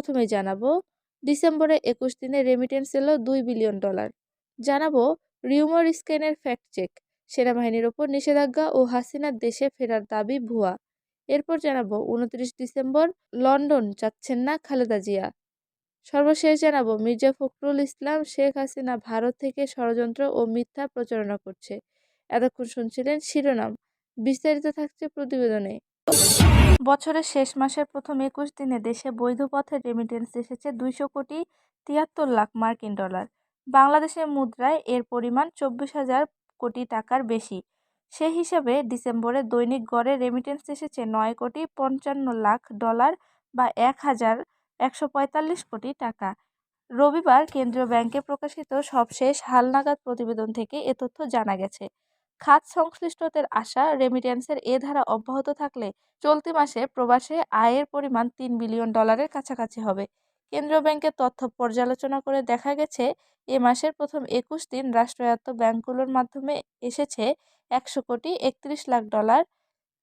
প্রথমেই জানাবো ডিসেম্বরে 21 দিনে রেমিটেন্স এলো $2 বিলিয়ন। জানাবো রিউমার স্ক্যানের ফ্যাক্ট চেক, সেনাবাহিনীর ওপর নিষেধাজ্ঞা ও হাসিনার দেশে ফেরার দাবি ভুয়া। এরপর জানাবো 29 ডিসেম্বর লন্ডন যাচ্ছেন না খালেদা জিয়া। সর্বশেষ জানাবো মির্জা ফখরুল ইসলাম শেখ হাসিনা ভারত থেকে ষড়যন্ত্র ও মিথ্যা প্রচারণা করছে। এতক্ষণ শুনছিলেন শিরোনাম, বিস্তারিত থাকছে প্রতিবেদনে। বছরের শেষ মাসের প্রথম 21 দিনে দেশে বৈধ পথে রেমিটেন্স এসেছে 200 কোটি 73 লাখ মার্কিন ডলার। বাংলাদেশের মুদ্রায় এর পরিমাণ 24,000 কোটি টাকার বেশি। সে হিসাবে ডিসেম্বরে দৈনিক গড়ে রেমিটেন্স এসেছে 9,55 লাখ ডলার বা 1,145 কোটি টাকা। রবিবার কেন্দ্রীয় ব্যাংকে প্রকাশিত সবশেষ হালনাগাদ প্রতিবেদন থেকে এ তথ্য জানা গেছে। খাত সংশ্লিষ্টদের আশা, রেমিটেন্সের এ ধারা অব্যাহত থাকলে চলতি মাসে প্রবাসে আয়ের পরিমাণ $3 বিলিয়ন কাছাকাছি হবে। কেন্দ্রীয় ব্যাংকের তথ্য পর্যালোচনা করে দেখা গেছে, এ মাসের প্রথম 21 দিন রাষ্ট্রায়ত্ত ব্যাংকগুলোর মাধ্যমে এসেছে 100 কোটি 31 লাখ ডলার।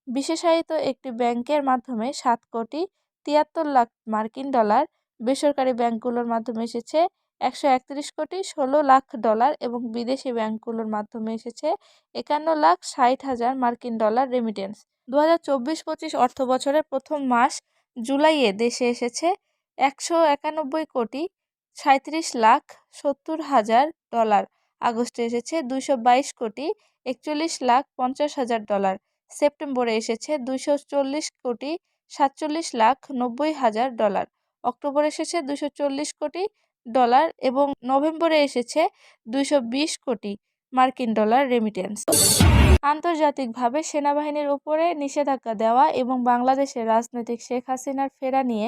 বিশেষায়িত একটি ব্যাংকের মাধ্যমে 7 কোটি 73 লাখ মার্কিন ডলার, বেসরকারি ব্যাংকগুলোর মাধ্যমে এসেছে 131 কোটি 16 লাখ ডলার এবং বিদেশি ব্যাংকগুলোর মাধ্যমে এসেছে 51,60,000 মার্কিন ডলার রেমিটেন্স। 2024-25 অর্থবছরের প্রথম মাস জুলাইয়ে দেশে এসেছে 191,37,70,000 আগস্টে এসেছে 222,41,50,000 সেপ্টেম্বরে এসেছে 240,47,90,000 অক্টোবরে এসেছে 240 কোটি এবং নভেম্বরে এসেছে 220 কোটি মার্কিন ডলার রেমিটেন্স। আন্তর্জাতিকভাবে সেনাবাহিনীর উপরে নিষেধাজ্ঞা দেওয়া এবং বাংলাদেশের রাজনৈতিক শেখ হাসিনার ফেরা নিয়ে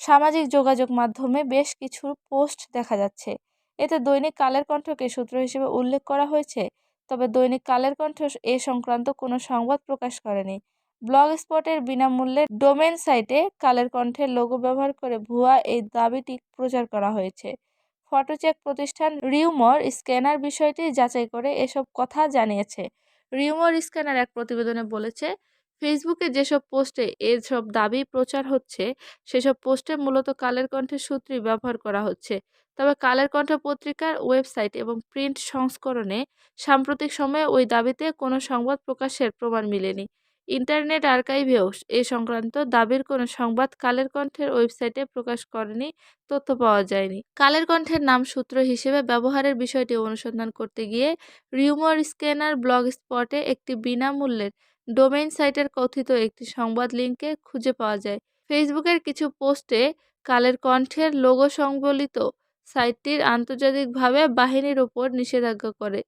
সামাজিক যোগাযোগ মাধ্যমে বেশ কিছু পোস্ট দেখা যাচ্ছে। এতে দৈনিক কালের কণ্ঠকে সূত্র হিসেবে উল্লেখ করা হয়েছে, তবে দৈনিক কালের কণ্ঠ এ সংক্রান্ত কোনো সংবাদ প্রকাশ করেনি। ব্লগ স্পটের বিনামূল্যে ডোমেন সাইটে কালের কণ্ঠের লোগো ব্যবহার করে ভুয়া এই দাবিটি প্রচার করা হয়েছে। ফটোচেক প্রতিষ্ঠান রিউমার স্ক্যানার বিষয়টি যাচাই করে এসব কথা জানিয়েছে। রিউমার স্ক্যানার এক প্রতিবেদনে বলেছে, ফেসবুকে যেসব পোস্টে এসব দাবি প্রচার হচ্ছে সেসব পোস্টে মূলত কালের কণ্ঠের সূত্রই ব্যবহার করা হচ্ছে। তবে কালের কণ্ঠ পত্রিকার ওয়েবসাইট এবং প্রিন্ট সংস্করণে সাম্প্রতিক সময়ে ওই দাবিতে কোনো সংবাদ প্রকাশের প্রমাণ মেলেনি। ইন্টারনেট আর্কাইভেও এ সংক্রান্ত দাবির কোনো সংবাদ কালের কণ্ঠের ওয়েবসাইটে প্রকাশ করেনি, তথ্য পাওয়া যায়নি। কালের কণ্ঠের নাম সূত্র হিসেবে ব্যবহারের বিষয়টি অনুসন্ধান করতে গিয়ে রিউমার স্ক্যানার ব্লগ স্পটে একটি বিনামূল্যের ডোমেইন সাইটের কথিত একটি সংবাদ লিঙ্কে খুঁজে পাওয়া যায়। ফেসবুকের কিছু পোস্টে কালের কণ্ঠের লোগো সংবলিত সাইটটির আন্তর্জাতিকভাবে বাহিনীর ওপর নিষেধাজ্ঞা করে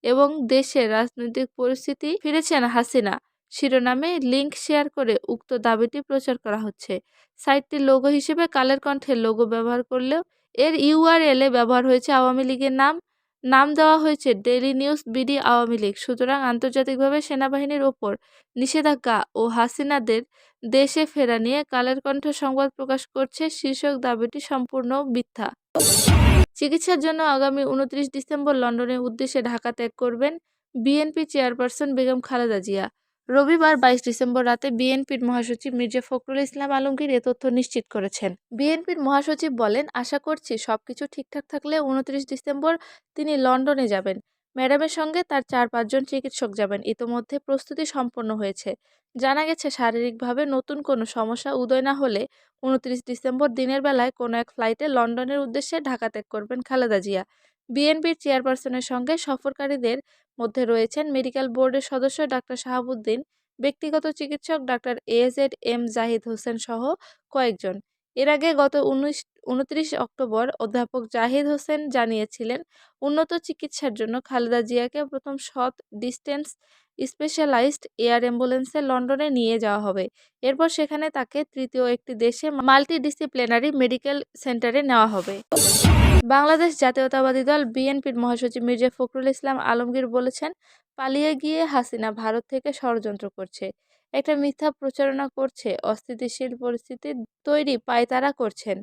এবং দেশের রাজনৈতিক পরিস্থিতি ফিরেছেন হাসিনা শিরোনামে লিঙ্ক শেয়ার করে উক্ত দাবিটি প্রচার করা হচ্ছে। সাইটটির লোগো হিসেবে কালের কণ্ঠের লোগো ব্যবহার করলেও এর ইউআরএলে ব্যবহার হয়েছে আওয়ামী লীগের নাম দেওয়া হয়েছে daily news BD Awami League. সুতরাং আন্তর্জাতিকভাবে সেনাবাহিনীর ওপর নিষেধাজ্ঞা ও হাসিনাদের দেশে ফেরা নিয়ে কালের কণ্ঠ সংবাদ প্রকাশ করছে শীর্ষক দাবিটি সম্পূর্ণ মিথ্যা। চিকিৎসার জন্য আগামী 29 ডিসেম্বর লন্ডনের উদ্দেশ্যে ঢাকা ত্যাগ করবেন বিএনপি চেয়ারপারসন বেগম খালেদা জিয়া। রবিবার 22 ডিসেম্বর রাতে বিএনপির মহাসচিব মির্জা ফখরুল ইসলাম আলমগীর এ তথ্য নিশ্চিত করেছেন। বিএনপির মহাসচিব বলেন, আশা করছি সবকিছু ঠিকঠাক থাকলে 29 ডিসেম্বর তিনি লন্ডনে যাবেন। ম্যাডামের সঙ্গে তার 4-5 জন চিকিৎসক যাবেন। ইতোমধ্যে প্রস্তুতি সম্পন্ন হয়েছে। জানা গেছে শারীরিকভাবে নতুন কোনো সমস্যা উদয় না হলে 29 ডিসেম্বর দিনের বেলায় কোনো এক ফ্লাইটে লন্ডনের উদ্দেশ্যে ঢাকা ত্যাগ করবেন খালেদা জিয়া। বিএনপির চেয়ারপারসনের সঙ্গে সফরকারীদের মধ্যে রয়েছেন মেডিকেল বোর্ডের সদস্য ডাক্তার শাহাবুদ্দিন, ব্যক্তিগত চিকিৎসক ডাক্তার AZM জাহিদ হোসেন সহ কয়েকজন। এর আগে গত 29 অক্টোবর অধ্যাপক জাহিদ হোসেন জানিয়েছিলেন, উন্নত চিকিৎসার জন্য খালেদা জিয়াকে প্রথম শর্ট ডিস্টেন্স স্পেশালাইজড এয়ার অ্যাম্বুলেন্সে লন্ডনে নিয়ে যাওয়া হবে। এরপর সেখানে তাকে তৃতীয় একটি দেশে মাল্টিডিসিপ্লিনারি মেডিকেল সেন্টারে নেওয়া হবে। বাংলাদেশ জাতীয়তাবাদী দল বিএনপির মহাসচিব মির্জা ফখরুল ইসলাম আলমগীর বলেছেন, পালিয়ে গিয়ে হাসিনা ভারত থেকে ষড়যন্ত্র করছে, একটা মিথ্যা প্রচারণা করছে, অস্থিতিশীল পরিস্থিতি তৈরি পায়তারা করছেন।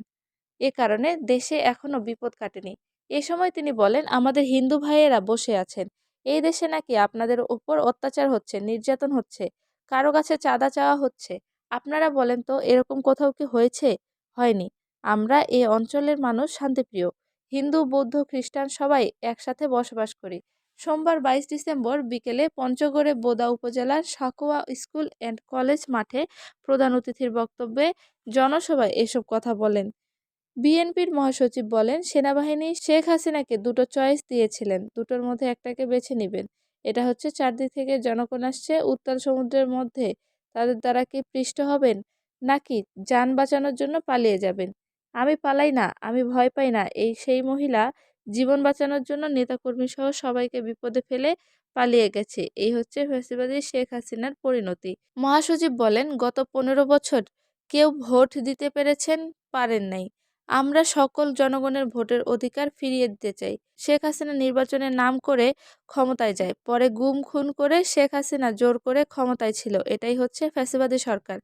এ কারণে দেশে এখনো বিপদ কাটেনি। এ সময় তিনি বলেন, আমাদের হিন্দু ভাইয়েরা বসে আছেন। এই দেশে নাকি আপনাদের ওপর অত্যাচার হচ্ছে, নির্যাতন হচ্ছে, কারো কাছে চাঁদা চাওয়া হচ্ছে। আপনারা বলেন তো, এরকম কোথাও কি হয়েছে? হয়নি। আমরা এই অঞ্চলের মানুষ শান্তিপ্রিয়। হিন্দু, বৌদ্ধ, খ্রিস্টান সবাই একসাথে বসবাস করি। সোমবার 22 ডিসেম্বর বিকেলে পঞ্চগড়ে বোদা উপজেলার সাকুয়া স্কুল অ্যান্ড কলেজ মাঠে প্রধান অতিথির বক্তব্যে জনসভায় এসব কথা বলেন। বিএনপির মহাসচিব বলেন, সেনাবাহিনী শেখ হাসিনাকে দুটো চয়েস দিয়েছিলেন, দুটোর মধ্যে একটাকে বেছে নেবেন। এটা হচ্ছে চারদিক থেকে জনগণ আসছে উত্তাল সমুদ্রের মধ্যে, তাদের দ্বারা কি পৃষ্ঠ হবেন, নাকি যান বাঁচানোর জন্য পালিয়ে যাবেন। আমি পালাই না, আমি ভয় পাই না, সেই মহিলা জীবন বাঁচানোর জন্য নেতাকর্মী সহ সবাইকে বিপদে ফেলে পালিয়ে গেছে। এই হচ্ছে ফ্যাসিবাদী শেখ হাসিনার পরিণতি। মহাসচিব বলেন, গত 15 বছর কেউ ভোট দিতে পেরেছেন, পারেন নাই। আমরা সকল জনগণের ভোটের অধিকার ফিরিয়ে দিতে চাই। শেখ হাসিনা নির্বাচনের নাম করে ক্ষমতায় যায়, পরে গুম খুন করে শেখ হাসিনা জোর করে ক্ষমতায় ছিল। এটাই হচ্ছে ফ্যাসিবাদী সরকার।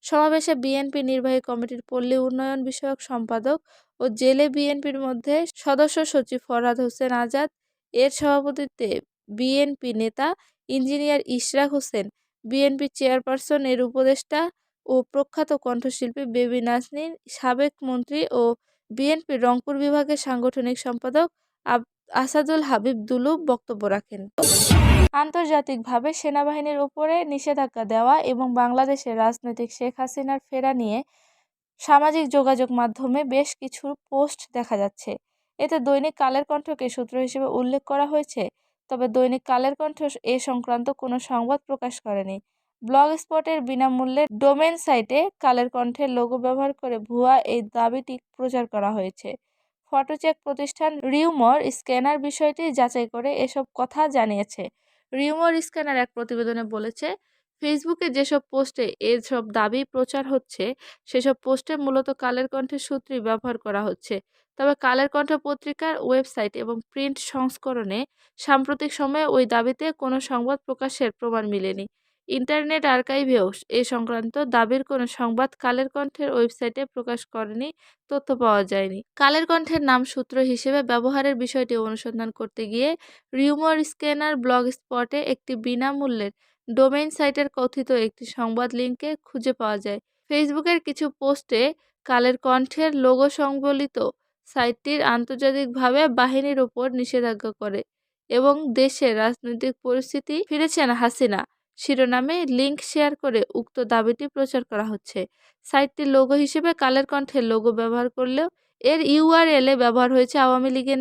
সমাবেশে বিএনপি নির্বাহী কমিটির পল্লী উন্নয়ন বিষয়ক সম্পাদক ও জেলে বিএনপির মধ্যে সদস্য সচিব ফরহাদ হোসেন আজাদ এর সভাপতিত্বে বিএনপি নেতা ইঞ্জিনিয়ার ইশরাক হোসেন, বিএনপি চেয়ারপারসন এর উপদেষ্টা ও প্রখ্যাত কণ্ঠশিল্পী বেবি নাজনীন, সাবেক মন্ত্রী ও বিএনপির রংপুর বিভাগের সাংগঠনিক সম্পাদক আসাদুল হাবিব দুলু বক্তব্য রাখেন। আন্তর্জাতিকভাবে সেনাবাহিনীর উপরে নিষেধাজ্ঞা দেওয়া এবং বাংলাদেশের রাজনৈতিক শেখ হাসিনার ফেরা নিয়ে সামাজিক যোগাযোগ মাধ্যমে বেশ কিছু পোস্ট দেখা যাচ্ছে। এতে দৈনিক কালের কণ্ঠকে সূত্র হিসেবে উল্লেখ করা হয়েছে, তবে দৈনিক কালের কণ্ঠ এ সংক্রান্ত কোনো সংবাদ প্রকাশ করেনি। ব্লগ স্পটের বিনামূল্যে ডোমেন সাইটে কালের কণ্ঠের লোগো ব্যবহার করে ভুয়া এই দাবিটি প্রচার করা হয়েছে। ফটোচেক প্রতিষ্ঠান রিউমর স্ক্যানার বিষয়টি যাচাই করে এসব কথা জানিয়েছে। রিউমর স্ক্যানার এক প্রতিবেদনে বলেছে, ফেসবুকে যেসব পোস্টে এসব দাবি প্রচার হচ্ছে সেসব পোস্টে মূলত কালের কণ্ঠের সূত্রই ব্যবহার করা হচ্ছে। তবে কালের কণ্ঠ পত্রিকার ওয়েবসাইট এবং প্রিন্ট সংস্করণে সাম্প্রতিক সময়ে ওই দাবিতে কোনো সংবাদ প্রকাশের প্রমাণ মেলেনি। ইন্টারনেট আর্কাইভেও এ সংক্রান্ত দাবির কোনো সংবাদ কালের কণ্ঠের ওয়েবসাইটে প্রকাশ করেনি, তথ্য পাওয়া যায়নি। কালের কণ্ঠের নাম সূত্র হিসেবে ব্যবহারের বিষয়টি অনুসন্ধান করতে গিয়ে রিউমর স্ক্যানার ব্লগ স্পটে একটি বিনামূল্যের ডোমেইন সাইটের কথিত একটি সংবাদ লিঙ্কে খুঁজে পাওয়া যায়। ফেসবুকের কিছু পোস্টে কালের কণ্ঠের লোগো সংবলিত সাইটটির আন্তর্জাতিকভাবে বাহিনীর ওপর নিষেধাজ্ঞা করে এবং দেশের রাজনৈতিক পরিস্থিতি ফিরেছেন হাসিনা শিরোনামে লিঙ্ক শেয়ার করে উক্ত দাবিটি প্রচার করা হচ্ছে। সাইটটির লোগো হিসেবে কালের কণ্ঠের লোগো ব্যবহার করলেও এর ইউআরএলে ব্যবহার হয়েছে আওয়ামী লীগের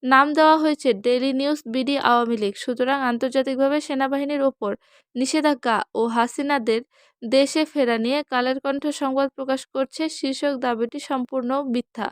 নাম দেওয়া হয়েছে daily news BD Awami League. সুতরাং আন্তর্জাতিকভাবে সেনাবাহিনীর ওপর নিষেধাজ্ঞা ও হাসিনাদের দেশে ফেরা নিয়ে কালের কণ্ঠ সংবাদ প্রকাশ করছে শীর্ষক দাবিটি সম্পূর্ণ মিথ্যা।